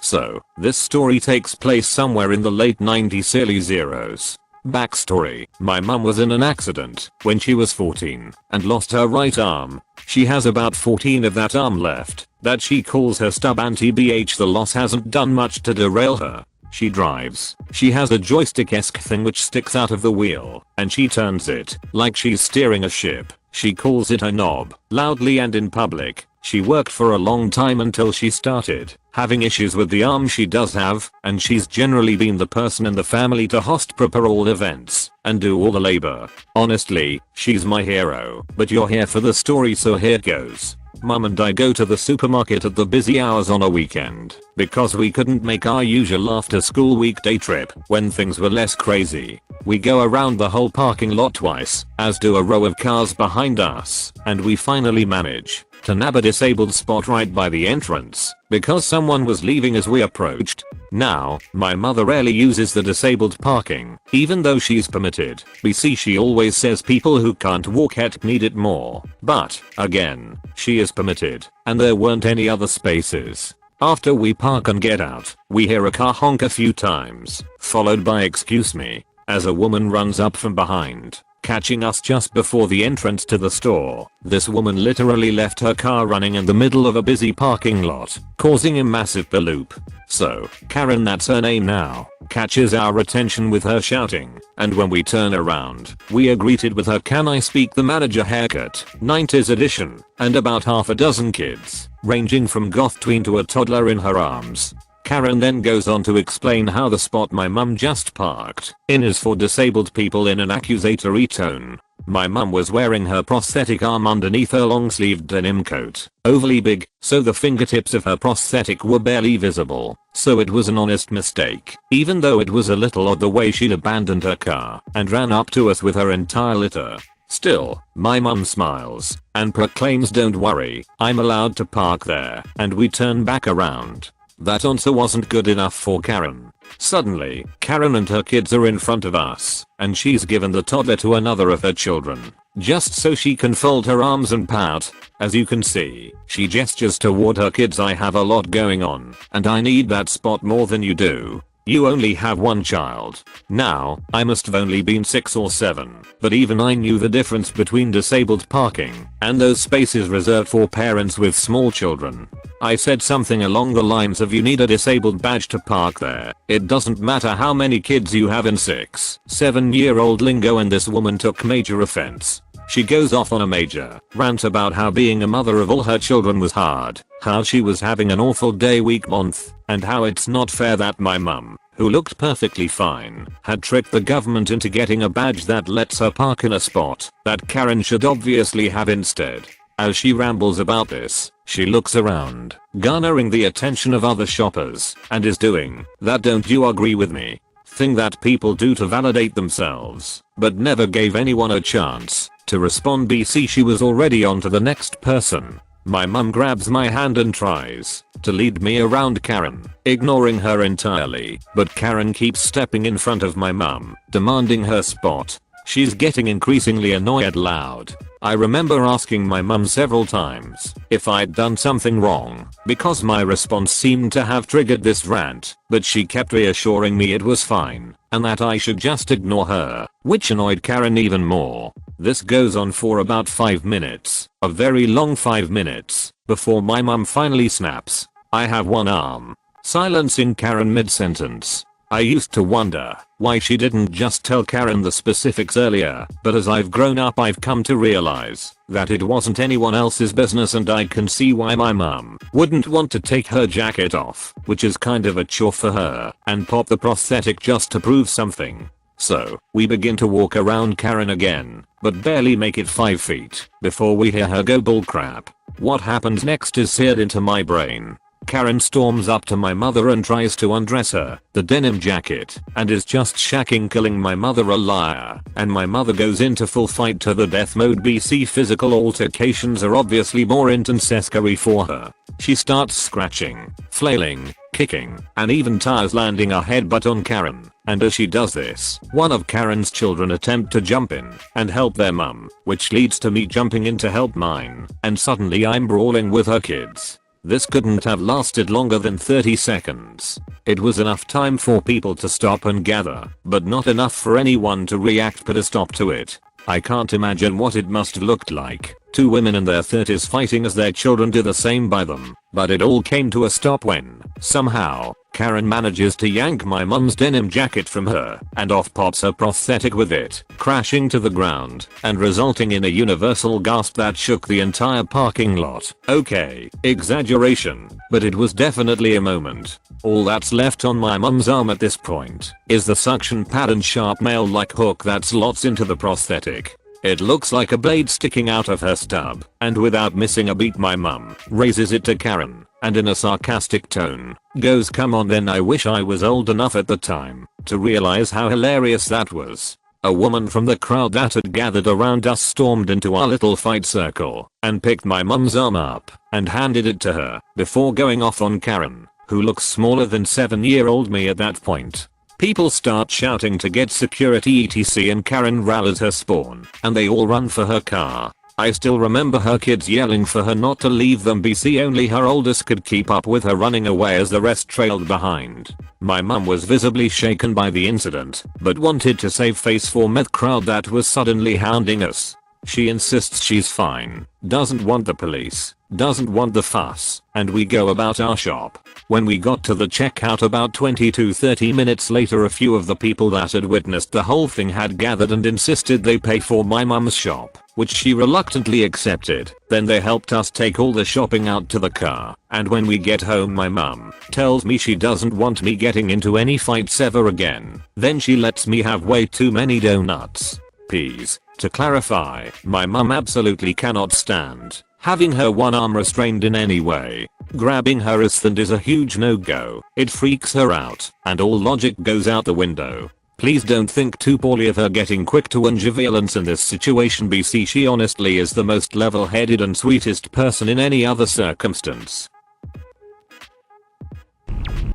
So, this story takes place somewhere in the late 90s early zeros. Backstory, my mum was in an accident when she was 14 and lost her right arm. She has about 14 of that arm left that she calls her stub, and tbh the loss hasn't done much to derail her. She drives. She has a joystick-esque thing which sticks out of the wheel, and she turns it like she's steering a ship. She calls it a knob, loudly and in public. She worked for a long time until she started having issues with the arm she does have, and she's generally been the person in the family to host, prepare all events, and do all the labor. Honestly, she's my hero, but you're here for the story, so here goes. Mum and I go to the supermarket at the busy hours on a weekend because we couldn't make our usual after school weekday trip when things were less crazy. We go around the whole parking lot twice, as do a row of cars behind us, and we finally manage to nab a disabled spot right by the entrance because someone was leaving as we approached. Now, my mother rarely uses the disabled parking, even though she's permitted. We see she always says people who can't walk yet need it more. But, again, she is permitted, and there weren't any other spaces. After we park and get out, we hear a car honk a few times, followed by "excuse me," as a woman runs up from behind, catching us just before the entrance to the store. This woman literally left her car running in the middle of a busy parking lot, causing a massive bloop. So, Karen, that's her name now, catches our attention with her shouting, and when we turn around, we are greeted with her "can I speak the manager" haircut, 90s edition, and about half a dozen kids, ranging from goth tween to a toddler in her arms. Karen then goes on to explain how the spot my mum just parked in is for disabled people in an accusatory tone. My mum was wearing her prosthetic arm underneath her long-sleeved denim coat, overly big, so the fingertips of her prosthetic were barely visible, so it was an honest mistake, even though it was a little odd the way she'd abandoned her car and ran up to us with her entire litter. Still, my mum smiles and proclaims, "Don't worry, I'm allowed to park there," and we turn back around. That answer wasn't good enough for Karen. Suddenly, Karen and her kids are in front of us, and she's given the toddler to another of her children, just so she can fold her arms and pout. As you can see, she gestures toward her kids. "I have a lot going on, and I need that spot more than you do. You only have one child." Now, I must have only been 6 or 7, but even I knew the difference between disabled parking and those spaces reserved for parents with small children. I said something along the lines of, "You need a disabled badge to park there. It doesn't matter how many kids you have," in 6, 7-year-old lingo, and this woman took major offense. She goes off on a major rant about how being a mother of all her children was hard, how she was having an awful day week month, and how it's not fair that my mum, who looked perfectly fine, had tricked the government into getting a badge that lets her park in a spot that Karen should obviously have instead. As she rambles about this, she looks around, garnering the attention of other shoppers, and is doing that "don't you agree with me" thing that people do to validate themselves, but never gave anyone a chance to respond. She was already on to the next person. My mum grabs my hand and tries to lead me around Karen, ignoring her entirely, but Karen keeps stepping in front of my mum, demanding her spot. She's getting increasingly annoyed loud. I remember asking my mum several times if I'd done something wrong, because my response seemed to have triggered this rant, but she kept reassuring me it was fine, and that I should just ignore her, which annoyed Karen even more. This goes on for about 5 minutes, a very long 5 minutes, before my mum finally snaps, "I have one arm," silencing Karen mid-sentence. I used to wonder why she didn't just tell Karen the specifics earlier, but as I've grown up I've come to realize that it wasn't anyone else's business, and I can see why my mum wouldn't want to take her jacket off, which is kind of a chore for her, and pop the prosthetic just to prove something. So, we begin to walk around Karen again, but barely make it 5 feet before we hear her go "bullcrap." What happens next is seared into my brain. Karen storms up to my mother and tries to undress her, the denim jacket, and is just shacking, calling my mother a liar, and my mother goes into full fight to the death mode. Physical altercations are obviously more intense scary for her. She starts scratching, flailing, kicking, and even tires landing a headbutt on Karen, and as she does this, one of Karen's children attempt to jump in and help their mum, which leads to me jumping in to help mine, and suddenly I'm brawling with her kids. This couldn't have lasted longer than 30 seconds. It was enough time for people to stop and gather, but not enough for anyone to react, put a stop to it. I can't imagine what it must have looked like. Two women in their 30s fighting as their children do the same by them. But it all came to a stop when, somehow, Karen manages to yank my mum's denim jacket from her, and off pops her prosthetic with it, crashing to the ground, and resulting in a universal gasp that shook the entire parking lot. Okay, exaggeration, but it was definitely a moment. All that's left on my mum's arm at this point is the suction pad and sharp nail-like hook that slots into the prosthetic. It looks like a blade sticking out of her stub, and without missing a beat my mum raises it to Karen, and in a sarcastic tone, goes, "Come on then." I wish I was old enough at the time to realize how hilarious that was. A woman from the crowd that had gathered around us stormed into our little fight circle, and picked my mum's arm up, and handed it to her, before going off on Karen, who looks smaller than 7-year-old me at that point. People start shouting to get security etc, and Karen rallies her spawn, and they all run for her car. I still remember her kids yelling for her not to leave them be. Only her oldest could keep up with her running away as the rest trailed behind. My mum was visibly shaken by the incident, but wanted to save face for the crowd that was suddenly hounding us. She insists she's fine, doesn't want the police, doesn't want the fuss, and we go about our shop. When we got to the checkout about 20 to 30 minutes later, a few of the people that had witnessed the whole thing had gathered and insisted they pay for my mum's shop, which she reluctantly accepted. Then they helped us take all the shopping out to the car, and when we get home my mum tells me she doesn't want me getting into any fights ever again. Then she lets me have way too many donuts. Peas. To clarify, my mum absolutely cannot stand having her one arm restrained in any way. Grabbing her wrist is a huge no-go. It freaks her out, and all logic goes out the window. Please don't think too poorly of her getting quick to unge violence in this situation BC. She honestly is the most level-headed and sweetest person in any other circumstance.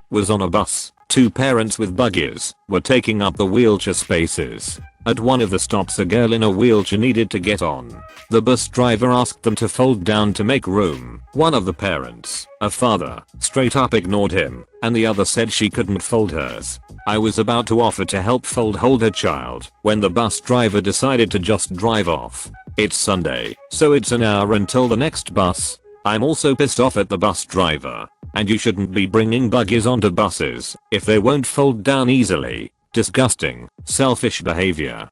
Was on a bus. Two parents with buggies were taking up the wheelchair spaces. At one of the stops a girl in a wheelchair needed to get on. The bus driver asked them to fold down to make room. One of the parents, a father, straight up ignored him, and the other said she couldn't fold hers. I was about to offer to help hold her child when the bus driver decided to just drive off. It's Sunday, so it's an hour until the next bus. I'm also pissed off at the bus driver. And you shouldn't be bringing buggies onto buses if they won't fold down easily. Disgusting, selfish behavior.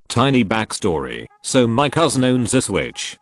Tiny backstory. So my cousin owns a Switch,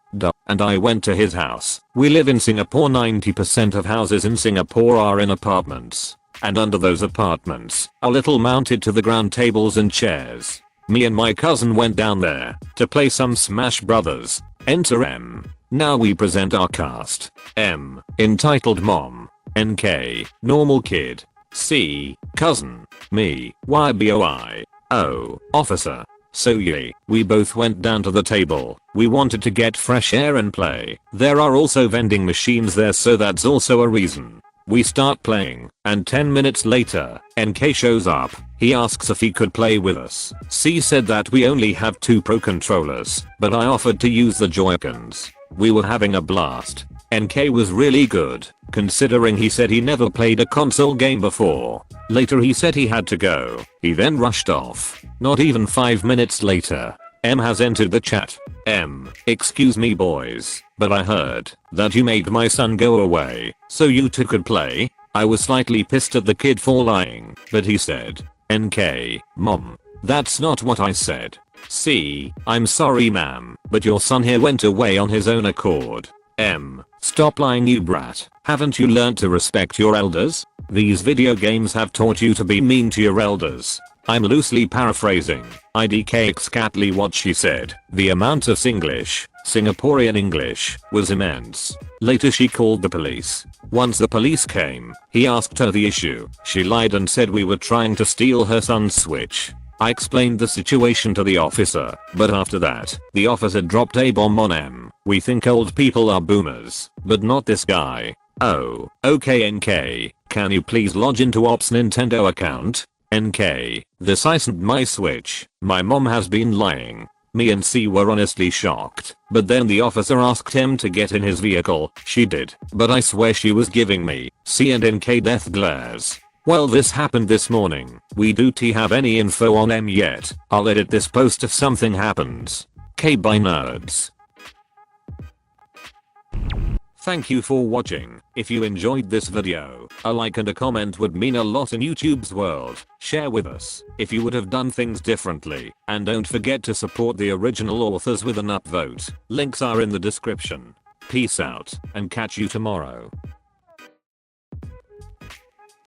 and I went to his house. We live in Singapore. 90% of houses in Singapore are in apartments. And under those apartments are little mounted to the ground tables and chairs. Me and my cousin went down there to play some Smash Brothers. Enter M. Now we present our cast. M. Entitled Mom. NK. Normal Kid. C. Cousin. Me. YBOI. O. Officer. So yeah, we both went down to the table. We wanted to get fresh air and play. There are also vending machines there, so that's also a reason. We start playing, and 10 minutes later, NK shows up. He asks if he could play with us. C said that we only have 2 Pro controllers, but I offered to use the Joy-Cons. We were having a blast. NK was really good, considering he said he never played a console game before. Later he said he had to go. He then rushed off. Not even 5 minutes later, M has entered the chat. M. Excuse me boys, but I heard that you made my son go away, so you two could play. I was slightly pissed at the kid for lying, but he said, NK, Mom. That's not what I said. C. I'm sorry ma'am, but your son here went away on his own accord. M. Stop lying you brat. Haven't you learned to respect your elders? These video games have taught you to be mean to your elders. I'm loosely paraphrasing. IDK exactly what she said. The amount of Singlish, Singaporean English, was immense. Later she called the police. Once the police came, he asked her the issue. She lied and said we were trying to steal her son's Switch. I explained the situation to the officer, but after that, the officer dropped a bomb on M. We think old people are boomers, but not this guy. Oh, okay NK, can you please log into Ops Nintendo account? NK, this isn't my Switch. My mom has been lying. Me and C were honestly shocked, but then the officer asked him to get in his vehicle. She did, but I swear she was giving me C and NK death glares. Well, this happened this morning. We do T have any info on M yet? I'll edit this post if something happens. K bye nerds. Thank you for watching. If you enjoyed this video, a like and a comment would mean a lot in YouTube's world. Share with us if you would have done things differently, and don't forget to support the original authors with an upvote. Links are in the description. Peace out, and catch you tomorrow.